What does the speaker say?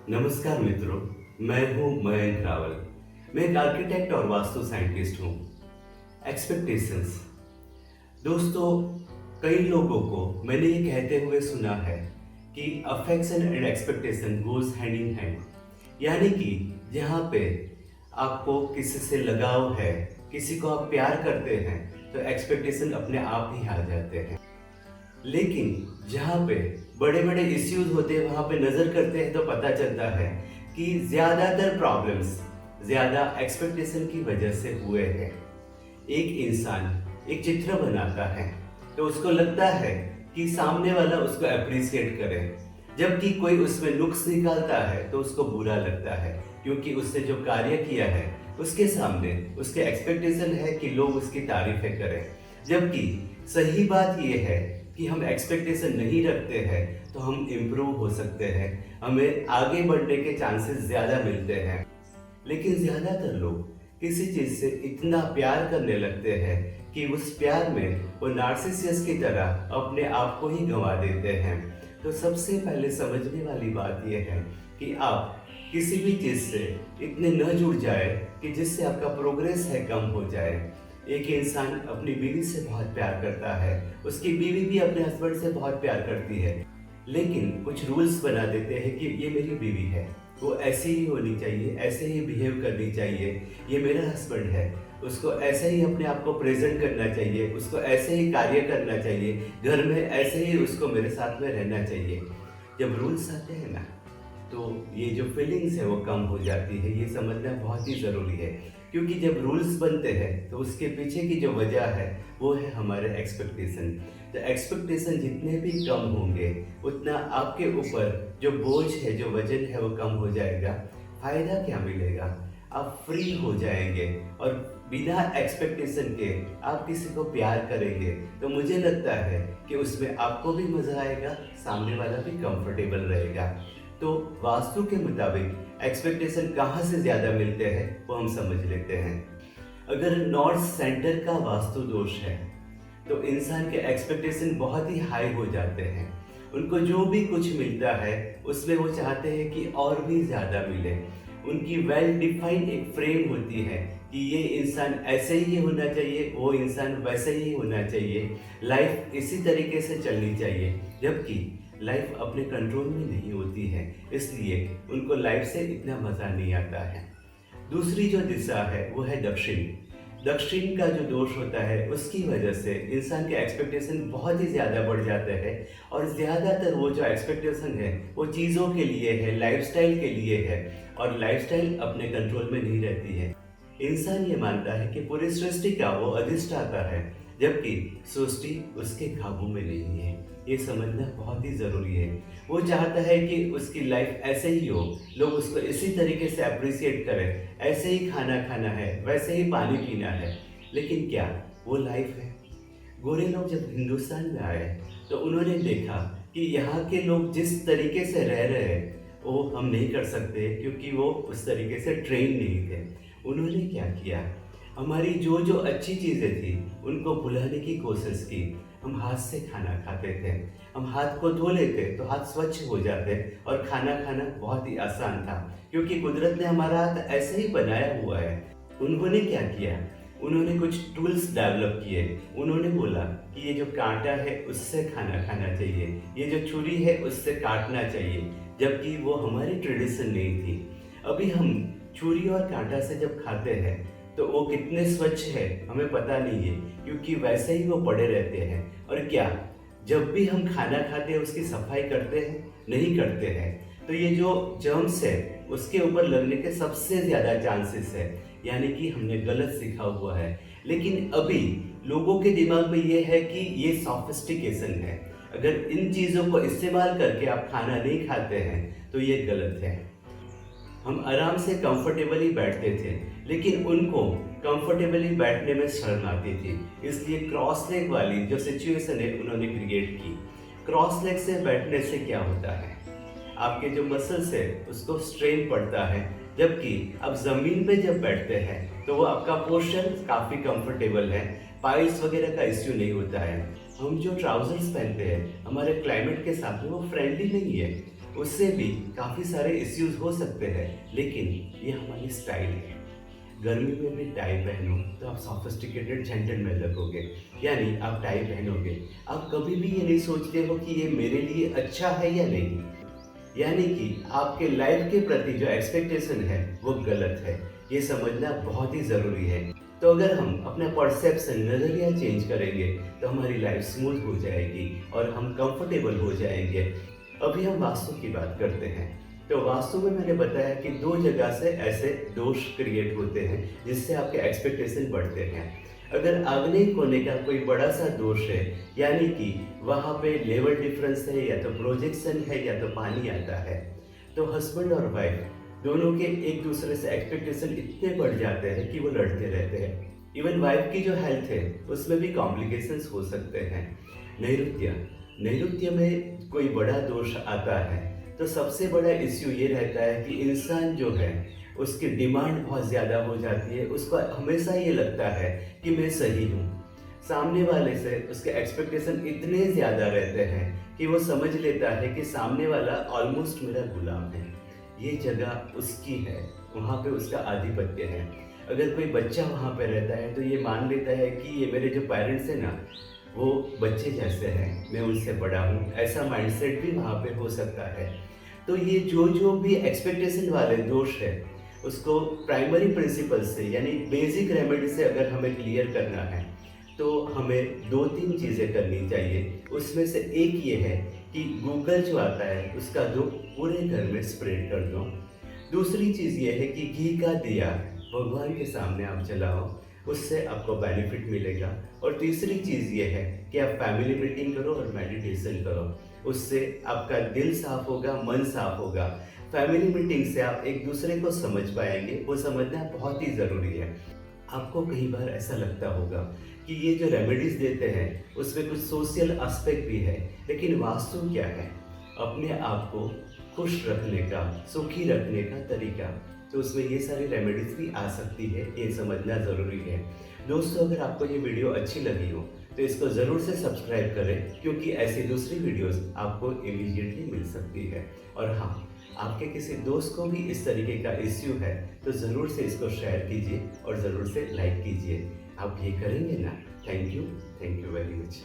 नमस्कार मित्रों, मैं हूं मयंक रावल। मैं एक आर्किटेक्ट और वास्तु साइंटिस्ट हूं। एक्सपेक्टेशंस दोस्तों, कई लोगों को मैंने ये कहते हुए सुना है कि affection and expectation goes hand in hand. यानी कि जहाँ पे आपको किसी से लगाव है, किसी को आप प्यार करते हैं, तो एक्सपेक्टेशन अपने आप ही आ जाते हैं। लेकिन जहाँ पे बड़े बड़े इश्यूज होते हैं वहाँ पे नज़र करते हैं तो पता चलता है कि ज़्यादातर प्रॉब्लम्स ज़्यादा एक्सपेक्टेशन की वजह से हुए हैं। एक इंसान एक चित्र बनाता है तो उसको लगता है कि सामने वाला उसको अप्रिशिएट करे, जबकि कोई उसमें नुक्स निकालता है तो उसको बुरा लगता है, क्योंकि उसने जो कार्य किया है उसके सामने उसके एक्सपेक्टेशन है कि लोग उसकी तारीफें करें। जबकि सही बात यह है कि हम एक्सपेक्टेशन नहीं रखते हैं तो हम इम्प्रूव हो सकते हैं, हमें आगे बढ़ने के चांसेस ज़्यादा मिलते हैं। लेकिन ज़्यादातर लोग किसी चीज़ से इतना प्यार करने लगते हैं कि उस प्यार में वो नार्सिसियस की तरह अपने आप को ही गंवा देते हैं। तो सबसे पहले समझने वाली बात यह है कि आप किसी भी चीज़ से इतने न जुड़ जाए कि जिससे आपका प्रोग्रेस है कम हो जाए। एक इंसान अपनी बीवी से बहुत प्यार करता है, उसकी बीवी भी अपने हस्बैंड से बहुत प्यार करती है, लेकिन कुछ रूल्स बना देते हैं कि ये मेरी बीवी है, वो ऐसी ही होनी चाहिए, ऐसे ही बिहेव करनी चाहिए। ये मेरा हस्बैंड है, उसको ऐसे ही अपने आप को प्रेजेंट करना चाहिए, उसको ऐसे ही कार्य करना चाहिए, घर में ऐसे ही उसको मेरे साथ में रहना चाहिए। जब रूल्स आते हैं ना, तो ये जो फीलिंग्स है वो कम हो जाती है। ये समझना बहुत ही ज़रूरी है, क्योंकि जब रूल्स बनते हैं तो उसके पीछे की जो वजह है वो है हमारे एक्सपेक्टेशन। तो एक्सपेक्टेशन जितने भी कम होंगे उतना आपके ऊपर जो बोझ है, जो वजन है वो कम हो जाएगा। फ़ायदा क्या मिलेगा? आप फ्री हो जाएंगे और बिना एक्सपेक्टेशन के आप किसी को प्यार करेंगे तो मुझे लगता है कि उसमें आपको भी मज़ा आएगा, सामने वाला भी कंफर्टेबल रहेगा। तो वास्तु के मुताबिक एक्सपेक्टेशन कहाँ से ज़्यादा मिलते हैं वो हम समझ लेते हैं। अगर नॉर्थ सेंटर का वास्तु दोष है तो इंसान के एक्सपेक्टेशन बहुत ही हाई हो जाते हैं। उनको जो भी कुछ मिलता है उसमें वो चाहते हैं कि और भी ज़्यादा मिले। उनकी वेल डिफाइंड एक फ्रेम होती है कि ये इंसान ऐसे ही होना चाहिए, वो इंसान वैसे ही होना चाहिए, लाइफ इसी तरीके से चलनी चाहिए। जबकि लाइफ अपने कंट्रोल में नहीं होती है, इसलिए उनको लाइफ से इतना मज़ा नहीं आता है। दूसरी जो दिशा है वो है दक्षिण। दक्षिण का जो दोष होता है उसकी वजह से इंसान के एक्सपेक्टेशन बहुत ही ज़्यादा बढ़ जाते हैं, और ज़्यादातर वो जो एक्सपेक्टेशन है वो चीज़ों के लिए है, लाइफस्टाइल के लिए है, और लाइफस्टाइल अपने कंट्रोल में नहीं रहती है। इंसान ये मानता है कि पूरी सृष्टि का वो अधिष्ठाता है, जबकि सृष्टि उसके काबू में नहीं है। ये समझना बहुत ही ज़रूरी है। वो चाहता है कि उसकी लाइफ ऐसे ही हो, लोग उसको इसी तरीके से अप्रिशिएट करें, ऐसे ही खाना खाना है, वैसे ही पानी पीना है। लेकिन क्या वो लाइफ है? गोरे लोग जब हिंदुस्तान में आए तो उन्होंने देखा कि यहाँ के लोग जिस तरीके से रह रहे हैं वो हम नहीं कर सकते, क्योंकि वो उस तरीके से ट्रेन नहीं थे। उन्होंने क्या किया, हमारी जो जो अच्छी चीज़ें थी उनको भुलाने की कोशिश की। हम हाथ से खाना खाते थे, हम हाथ को धो लेते तो हाथ स्वच्छ हो जाते और खाना खाना बहुत ही आसान था, क्योंकि कुदरत ने हमारा हाथ ऐसे ही बनाया हुआ है। उन्होंने क्या किया, उन्होंने कुछ टूल्स डेवलप किए। उन्होंने बोला कि ये जो कांटा है उससे खाना खाना चाहिए, ये जो छुरी है उससे काटना चाहिए, जबकि वो हमारी ट्रेडिशन नहीं थी। अभी हम छुरी और कांटा से जब खाते हैं तो वो कितने स्वच्छ है हमें पता नहीं है, क्योंकि वैसे ही वो पड़े रहते हैं। और क्या जब भी हम खाना खाते हैं उसकी सफाई करते हैं? नहीं करते हैं। तो ये जो जर्म्स है उसके ऊपर लगने के सबसे ज़्यादा चांसेस है, यानी कि हमने गलत सीखा हुआ है। लेकिन अभी लोगों के दिमाग में ये है कि ये सॉफिस्टिकेशन है, अगर इन चीज़ों को इस्तेमाल करके आप खाना नहीं खाते हैं तो ये गलत है। हम आराम से कंफर्टेबली बैठते थे, लेकिन उनको कंफर्टेबली बैठने में शर्म आती थी, इसलिए क्रॉस लेग वाली जो सिचुएशन है उन्होंने क्रिएट की। क्रॉस लेग से बैठने से क्या होता है, आपके जो मसल्स है उसको स्ट्रेन पड़ता है, जबकि आप ज़मीन पे जब बैठते हैं तो वो आपका पोर्शन काफ़ी कंफर्टेबल है, पाइल्स वगैरह का इश्यू नहीं होता है। हम जो ट्राउजर्स पहनते हैं हमारे क्लाइमेट के साथ में वो फ्रेंडली नहीं है, उससे भी काफ़ी सारे इश्यूज हो सकते हैं, लेकिन ये हमारी स्टाइल है। गर्मी में भी टाई पहनो तो आप सॉफिस्टिकेटेड जेंटलमैन लगोगे, यानी आप टाई पहनोगे, आप कभी भी ये नहीं सोचते हो कि ये मेरे लिए अच्छा है या नहीं, यानी कि आपके लाइफ के प्रति जो एक्सपेक्टेशन है वो गलत है। ये समझना बहुत ही ज़रूरी है। तो अगर हम अपना परसेप्शन, नज़रिया चेंज करेंगे तो हमारी लाइफ स्मूथ हो जाएगी और हम कंफर्टेबल हो जाएंगे। अभी हम वास्तु की बात करते हैं। तो वास्तु में मैंने बताया कि दो जगह से ऐसे दोष क्रिएट होते हैं जिससे आपके एक्सपेक्टेशन बढ़ते हैं। अगर आग्नेय कोने का कोई बड़ा सा दोष है, यानी कि वहाँ पे लेवल डिफरेंस है, या तो प्रोजेक्शन है, या तो पानी आता है, तो हस्बैंड और वाइफ दोनों के एक दूसरे से एक्सपेक्टेशन इतने बढ़ जाते हैं कि वो लड़ते रहते हैं। इवन वाइफ की जो हेल्थ है उसमें भी कॉम्प्लिकेशंस हो सकते हैं। नैऋत्य नैऋत्य में कोई बड़ा दोष आता है तो सबसे बड़ा इश्यू ये रहता है कि इंसान जो है उसकी डिमांड बहुत ज़्यादा हो जाती है। उसको हमेशा ये लगता है कि मैं सही हूँ। सामने वाले से उसके एक्सपेक्टेशन इतने ज़्यादा रहते हैं कि वो समझ लेता है कि सामने वाला ऑलमोस्ट मेरा गुलाम है, ये जगह उसकी है, वहाँ पे उसका आधिपत्य है। अगर कोई बच्चा वहाँ पे रहता है तो ये मान लेता है कि ये मेरे जो पेरेंट्स हैं ना, वो बच्चे जैसे हैं, मैं उनसे बड़ा हूँ, ऐसा माइंडसेट भी वहाँ पे हो सकता है। तो ये जो भी एक्सपेक्टेशन वाले दोष है उसको प्राइमरी प्रिंसिपल से, यानी बेसिक रेमेडी से अगर हमें क्लियर करना है तो हमें दो तीन चीज़ें करनी चाहिए। उसमें से एक ये है कि गूगल जो आता है उसका दो पूरे घर में स्प्रेड कर दो। दूसरी चीज़ ये है कि घी का दिया भगवान के सामने आप जलाओ, उससे आपको बेनिफिट मिलेगा। और तीसरी चीज़ ये है कि आप फैमिली मीटिंग करो और मेडिटेशन करो, उससे आपका दिल साफ होगा, मन साफ होगा। फैमिली मीटिंग से आप एक दूसरे को समझ पाएंगे, वो समझना बहुत ही ज़रूरी है। आपको कई बार ऐसा लगता होगा कि ये जो रेमेडीज देते हैं उसमें कुछ सोशल एस्पेक्ट भी है, लेकिन वास्तु क्या है? अपने आप को खुश रखने का, सुखी रखने का तरीका। तो उसमें ये सारी रेमेडीज भी आ सकती है, ये समझना ज़रूरी है। दोस्तों, अगर आपको ये वीडियो अच्छी लगी हो तो इसको ज़रूर से सब्सक्राइब करें, क्योंकि ऐसी दूसरी वीडियोस आपको इमीडिएटली मिल सकती है। और हाँ, आपके किसी दोस्त को भी इस तरीके का इश्यू है तो ज़रूर से इसको शेयर कीजिए और ज़रूर से लाइक कीजिए। आप ये करेंगे ना? Thank you very much.